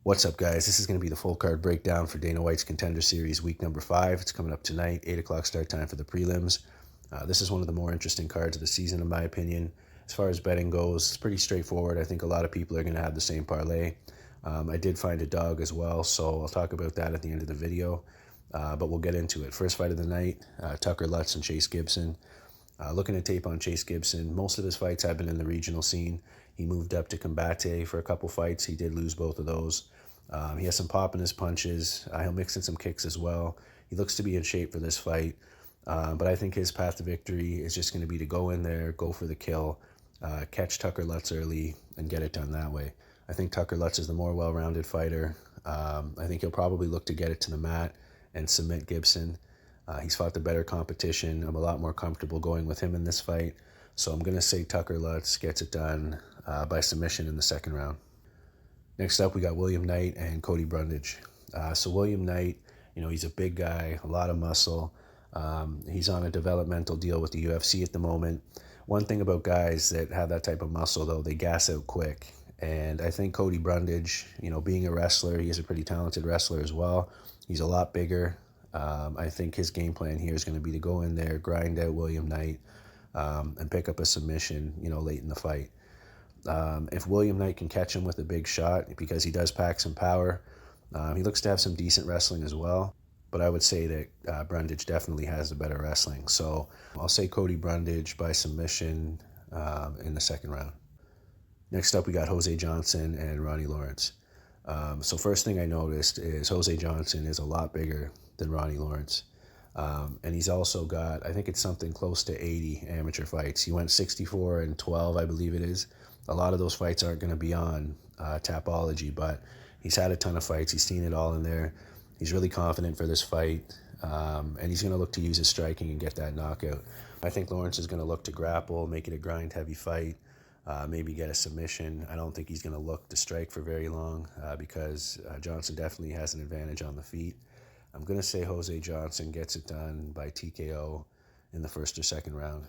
What's up, guys? This is going to be the full card breakdown for Dana White's Contender Series week number 5. It's coming up tonight, 8 o'clock start time for the prelims. This is one of the more interesting cards of the season, in my opinion. As far as betting goes, it's pretty straightforward. I think a lot of people are going to have the same parlay. I did find a dog as well, so I'll talk about that at the end of the video. But we'll get into it. First fight of the night, Tucker Lutz and Chase Gibson. Looking at tape on Chase Gibson, most of his fights have been in the regional scene. He moved up to Combate for a couple fights. He did lose both of those. He has some pop in his punches. He'll mix in some kicks as well. He looks to be in shape for this fight. But I think his path to victory is just going to be to go in there, go for the kill, catch Tucker Lutz early, and get it done that way. I think Tucker Lutz is the more well-rounded fighter. I think he'll probably look to get it to the mat and submit Gibson. He's fought the better competition. I'm a lot more comfortable going with him in this fight. So I'm going to say Tucker Lutz gets it done by submission in the second round. Next up, we got William Knight and Cody Brundage. So William Knight, he's a big guy, a lot of muscle. He's on a developmental deal with the UFC at the moment. One thing about guys that have that type of muscle, though, they gas out quick. And I think Cody Brundage, being a wrestler, he is a pretty talented wrestler as well. He's a lot bigger. I think his game plan here is going to be to go in there, grind out William Knight, and pick up a submission, late in the fight. If William Knight can catch him with a big shot, because he does pack some power, he looks to have some decent wrestling as well. But I would say that Brundage definitely has the better wrestling. So I'll say Cody Brundage by submission in the second round. Next up, we got Jose Johnson and Ronnie Lawrence. So first thing I noticed is Jose Johnson is a lot bigger than Ronnie Lawrence. And he's also got, I think it's something close to 80 amateur fights. He went 64-12, I believe it is. A lot of those fights aren't going to be on Tapology, but he's had a ton of fights. He's seen it all in there. He's really confident for this fight, and he's going to look to use his striking and get that knockout. I think Lawrence is going to look to grapple, make it a grind-heavy fight, maybe get a submission. I don't think he's going to look to strike for very long because Johnson definitely has an advantage on the feet. I'm going to say Jose Johnson gets it done by TKO in the first or second round.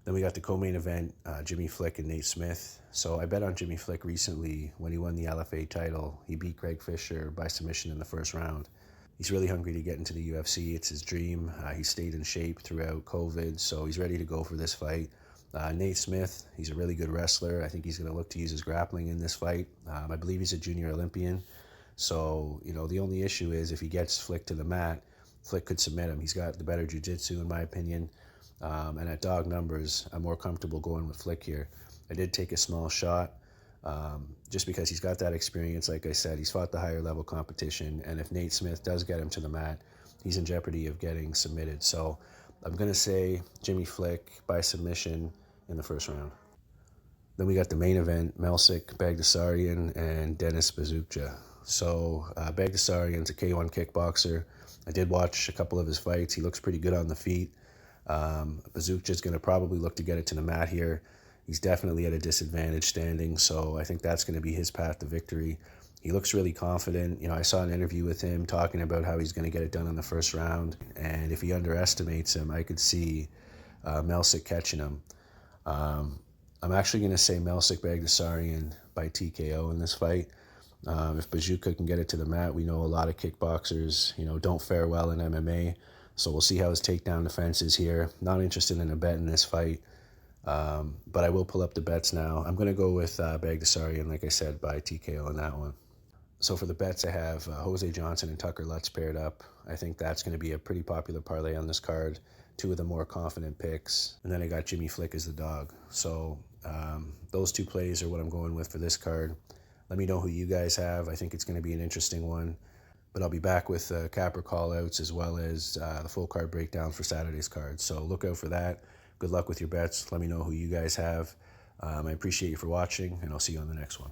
Then we got the co-main event, Jimmy Flick and Nate Smith. So I bet on Jimmy Flick recently when he won the LFA title. He beat Greg Fisher by submission in the first round. He's really hungry to get into the UFC. It's his dream. He stayed in shape throughout COVID, so he's ready to go for this fight. Nate Smith, he's a really good wrestler. I think he's going to look to use his grappling in this fight. I believe he's a junior Olympian. So, the only issue is if he gets Flick to the mat, Flick could submit him. He's got the better jiu-jitsu, in my opinion. And at dog numbers, I'm more comfortable going with Flick here. I did take a small shot just because he's got that experience. Like I said, he's fought the higher level competition. And if Nate Smith does get him to the mat, he's in jeopardy of getting submitted. So I'm going to say Jimmy Flick by submission in the first round. Then we got the main event, Cbaghdasarian and Dennis Bazooka. So Cbaghdasarian's a K1 kickboxer. I did watch a couple of his fights. He looks pretty good on the feet. Bazooka's going to probably look to get it to the mat here. He's definitely at a disadvantage standing, so I think that's going to be his path to victory. He looks really confident. I saw an interview with him talking about how he's going to get it done in the first round, and if he underestimates him, I could see Melsick catching him. I'm actually going to say Cbaghdasarian by TKO in this fight. If Bazooka can get it to the mat, we know a lot of kickboxers, don't fare well in MMA. So we'll see how his takedown defense is here. Not interested in a bet in this fight, but I will pull up the bets now. I'm going to go with Cbaghdasarian, like I said, by TKO on that one. So for the bets, I have Jose Johnson and Tucker Lutz paired up. I think that's going to be a pretty popular parlay on this card. Two of the more confident picks. And then I got Jimmy Flick as the dog. So those two plays are what I'm going with for this card. Let me know who you guys have. I think it's going to be an interesting one. But I'll be back with capper callouts as well as the full card breakdown for Saturday's card. So look out for that. Good luck with your bets. Let me know who you guys have. I appreciate you for watching, and I'll see you on the next one.